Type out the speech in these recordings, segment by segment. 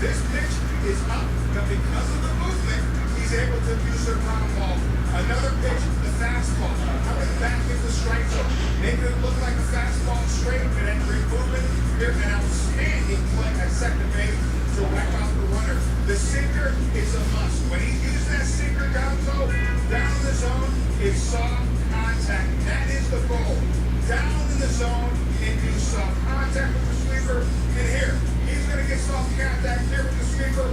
This pitch is up, but because of the movement, he's able to use the ground ball. Another pitch, the fastball, coming back in the strike zone, making it look like a fastball straight, and then great movement. Here's an outstanding play at second base to whack out the runner. The sinker is a must. When he used that sinker down in the zone, it's soft contact. That is the goal. Down in the zone and do soft contact with the sweeper. And here, he's going to get soft contact here with the sweeper.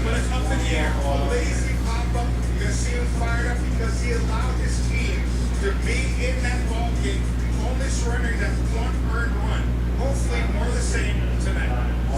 But it's up in the air. A lazy pop-up. You're going to see him fired up because he allowed his team to be in that ball game, only surrendering that one earned run. Hopefully more of the same tonight.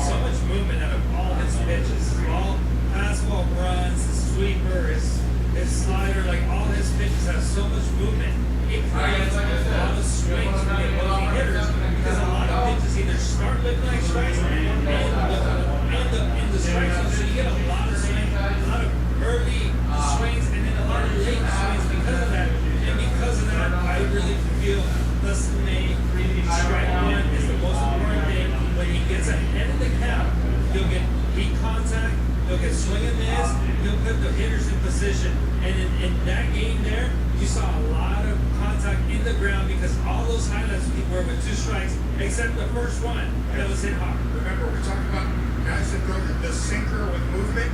So much movement out of all his pitches. All fastball runs, his sweeper, his slider, like all his pitches have so much movement. It creates a lot of swings for the opposing hitters because a lot of pitches either start looking like strikes and end up in the strike zone. So you get a lot of swings, a lot of early swings, and then a lot of late swings because of that. And because of that, I really feel thus made strike one is the most important thing. When he gets ahead of the count, he'll get heat contact, he'll get swing and miss, he'll put the hitters in position. And in that game there, you saw a lot of contact in the ground because all those highlights were with 2 strikes, except the first one that was hit hard. Remember, we're talking about guys that throw the sinker with movement.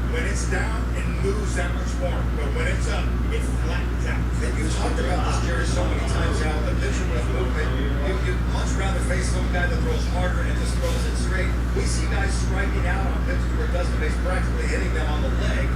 When it's down, it moves that much more. But when it's up, it flattens out. And you've talked about this, Jerry, so many times now. The pitcher with movement, you'd much rather face some guy that throws harder and just throws it straight. We see guys striking out on pitches where it doesn't face practically hitting them on the leg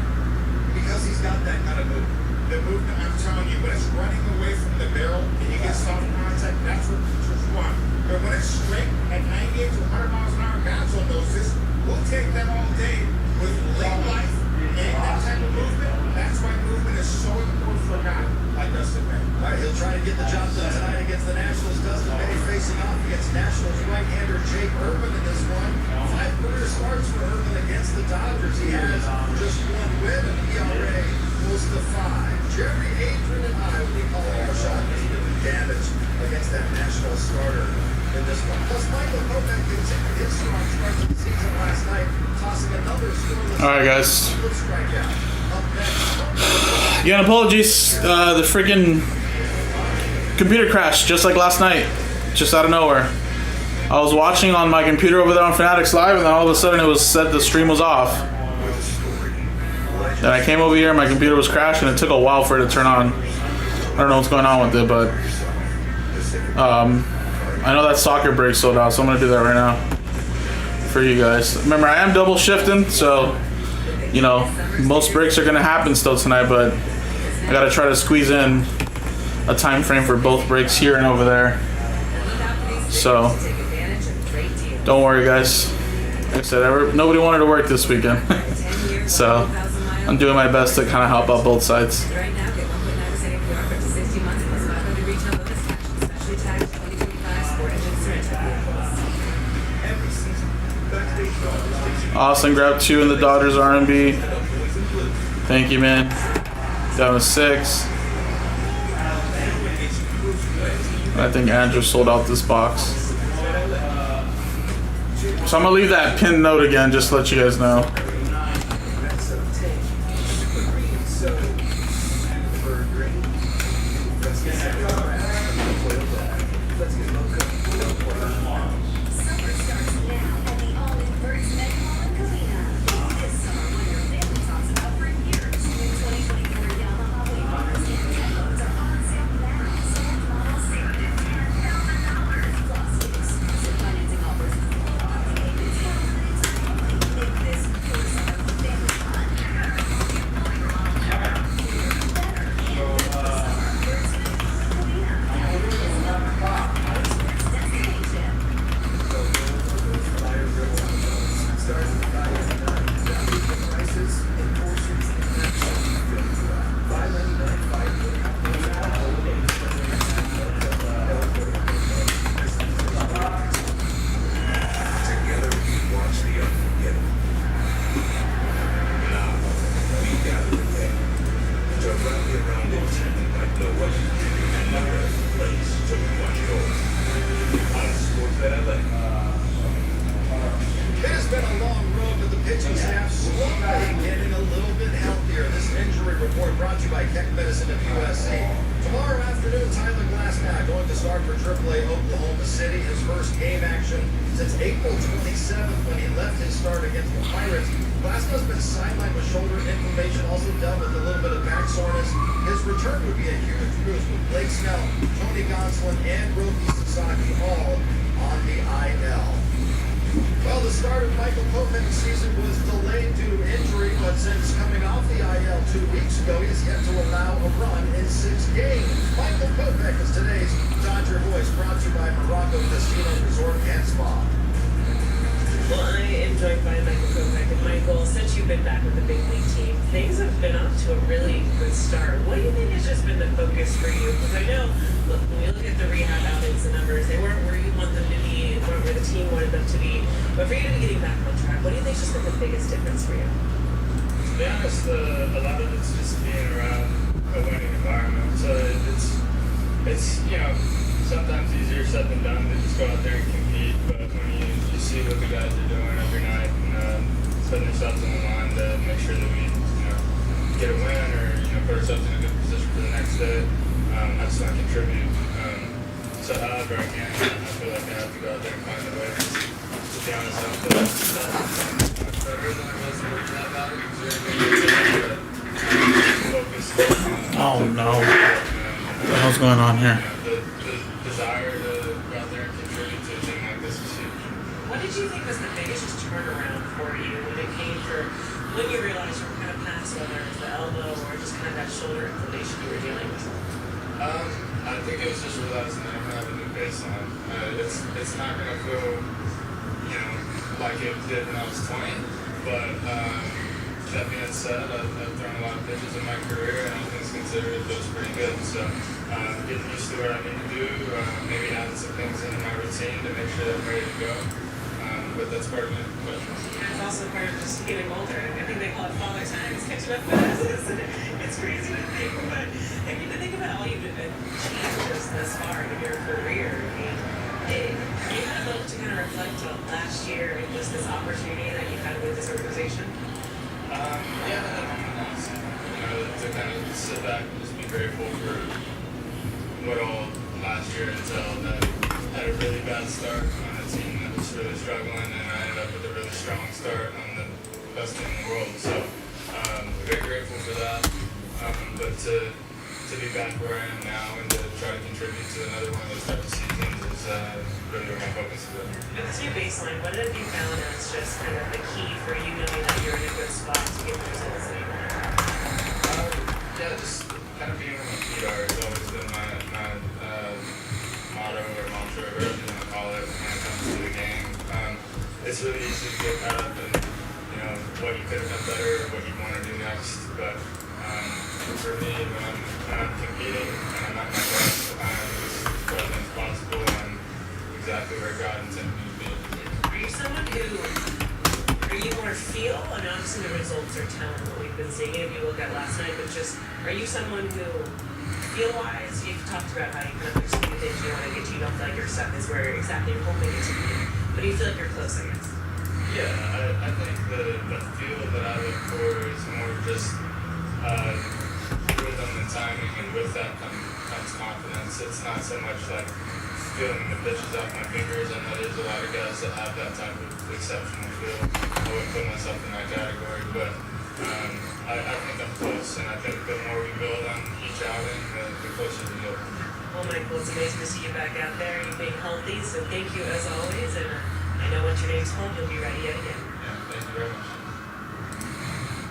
because he's got that kind of movement. The movement, I'm telling you, when it's running away from the barrel and you get soft contact, that's what pitchers want. But when it's straight at 98 to 100 miles an hour, guys will notice this. We'll take that all day. With late life and that type of movement, that's why movement is so important for a guy like Dustin May. All right, he'll try to get the job done tonight against the Nationals. Dustin May facing off against Nationals right-hander Jake Urban in this one. 5 career starts for Urban against the Dodgers. He has just 1 win and ERA close to 5. Jerry, Adrian, and I will be calling our shot. He's doing damage against that National starter in this one. Plus, Michael Kopech continued his strong start to the season last night, tossing another scoreless. All right, guys. Again, apologies. The freaking computer crashed just like last night, just out of nowhere. I was watching on my computer over there on Fanatics Live, and then all of a sudden it was said the stream was off. Then I came over here, my computer was crashing. It took a while for it to turn on. I don't know what's going on with it, but I know that soccer break sold out, so I'm gonna do that right now for you guys. Remember, I am double shifting, so you know most breaks are gonna happen still tonight, but I gotta try to squeeze in a time frame for both breaks here and over there. So don't worry, guys. Like I said, nobody wanted to work this weekend, so I'm doing my best to kind of help out both sides. Austin grabbed 2 in the Dodgers R&B. Thank you, man. That was 6. I think Andrew sold out this box. So I'm gonna leave that pinned note again, just to let you guys know. It has been a long road Heck Medicine of USC. Tomorrow afternoon, Tyler Glasnow going to start for AAA Oklahoma City. His first game action since April 27th when he left his start against the Pirates. Glasnow's been sidelined with shoulder inflammation, also dealt with a little bit of back soreness. His return would be a huge boost with Blake Snell, Tony Gonsolin, and Roki Sasaki all on the IL. Well, the start of Michael Kopech's season was delayed due to injury, but since coming off the IL 2 weeks ago, he has yet to allow a run in 6 games. Michael Kopech is today's Dodger Voice, brought to you by Morocco Casino Resort and Spa. Well, I am joined by Michael Kopech. And Michael, since you've been back with the big league team, things have been off to a really good start. What do you think has just been the focus for you? Because I know, look, when we look at the rehab outings and numbers, they weren't where you want them to be, weren't where the team wanted them to be. But for you to be getting back on track, what do you think has just been the biggest difference for you? To be honest, a lot of it's just being around a winning environment. So it's sometimes easier said than done to just go out there and compete. But when you see what the guys are doing every night and putting themselves on the line to make sure that we get a win or put ourselves in a good position for the next day, I just want to contribute. So however I can, I feel like I have to go out there and find a way. To be honest, I feel like better than I was working that about it. Oh no. What the hell's going on here? The desire to go out there and contribute to a thing like this is huge. What did you think was the biggest turnaround for you when it came for when you realized you were kind of past whether it was the elbow or just kind of that shoulder inflammation you were dealing with? I think it was just realizing that I'm gonna have a new baseline. It's not gonna feel, like it did when I was 20, but that being said, I've thrown a lot of pitches in my career, and all things considered, it feels pretty good. So getting used to what I need to do, maybe adding some things into my routine to make sure that I'm ready to go. But that's part of it. Yeah, it's also part of just getting older. I think they call it father time. It's catching up with us. It's crazy to think, but I mean, to think about all you've achieved thus far in your career. I mean, you had a moment to kind of reflect on last year and just this opportunity that you had with this organization. Yeah, to kind of sit back and just be grateful for what all last year entailed. I had a really bad start on a team that was really struggling, and I ended up with a really strong start on the best team in the world. So very grateful for that. But to be back where I am now and to try to contribute to another one of those types of seasons is really where my focus is at. And this new baseline, what have you found as just kind of the key for you knowing that you're in a good spot to get the results that you want? Yeah, just kind of being where my feet are has always been my motto or mantra, or whatever you want to call it, when it comes to the game. It's really easy to get caught up in what you could have done better, or what you want to do next. But for me, when I'm competing and I'm at my best, I'm as present as possible and exactly where God intended me to be. Are you someone who, are you more feel, and obviously the results are telling what we've been seeing if you look at last night, but just, are you someone who, feel-wise, you've talked about how you kind of pursue things you want to get to, you don't feel like your stuff is where exactly you're hoping it to be, but do you feel like you're close, I guess? Yeah, I think the feel that I look for is more just rhythm and timing, and with that comes confidence. It's not so much like feeling the pitches off my fingers, and there's a lot of guys that have that type of exceptional feel. I wouldn't put myself in that category, but I think I'm close, and I think the more we build on each outing, the closer we get. Well, Michael, it's amazing to see you back out there, you being healthy, so thank you as always, and I know once your name's called, you'll be ready yet again. Yeah, thank you very much.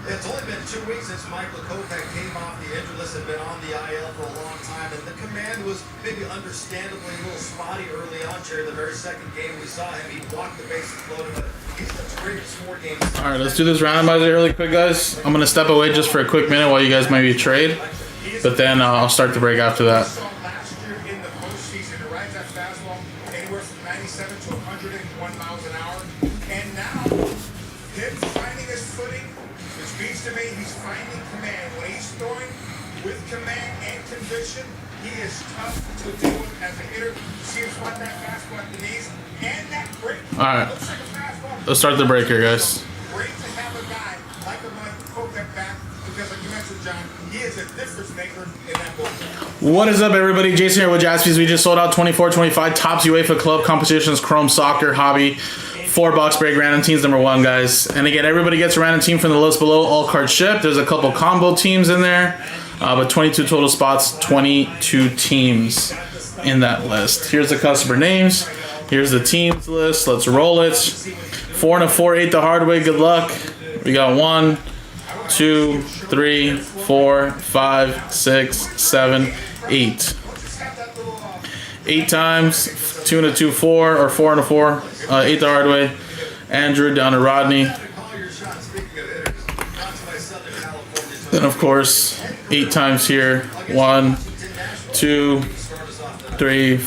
It's only been 2 weeks since Michael Kopech came off the injured list, had been on the IL for a long time, and the command was maybe understandably a little spotty early on. Jerry, the very second game we saw him, he walked the bases loaded, but he's looked great in 4 games. All right, let's do this randomizer really quick, guys. I'm gonna step away just for a quick minute while you guys maybe trade, but then I'll start the break after that. Last year in the postseason, the right that fastball anywhere from 97 to 101 miles an hour, and now him finding his footing, which means to me he's finding command. When he's throwing with command and conviction, he is tough to deal with as a hitter. See him spot that fastball at the knees and that break. All right, Looks like a fastball. let's start the break here, guys. Great to have a guy like a Michael Kopech back because, like you mentioned, John, he is a difference maker. What is up, everybody? Jason here with Jaspys. We just sold out 24-25 Topps UEFA Club Competitions Chrome Soccer Hobby 4-box break random teams #1, guys. And again, everybody gets a random team from the list below. All cards shipped. There's a couple combo teams in there, but 22 total spots, 22 teams in that list. Here's the customer names. Here's the teams list. Let's roll it. 4 and a 4, 8 the hard way. Good luck. We got 1, 2, 3, 4, 5, 6, 7, 8. 8 times. 2 and a 2, 4, or 4 and a 4. 8 the hard way. Andrew down to Rodney. Then of course 8 times here. 1, 2, 3,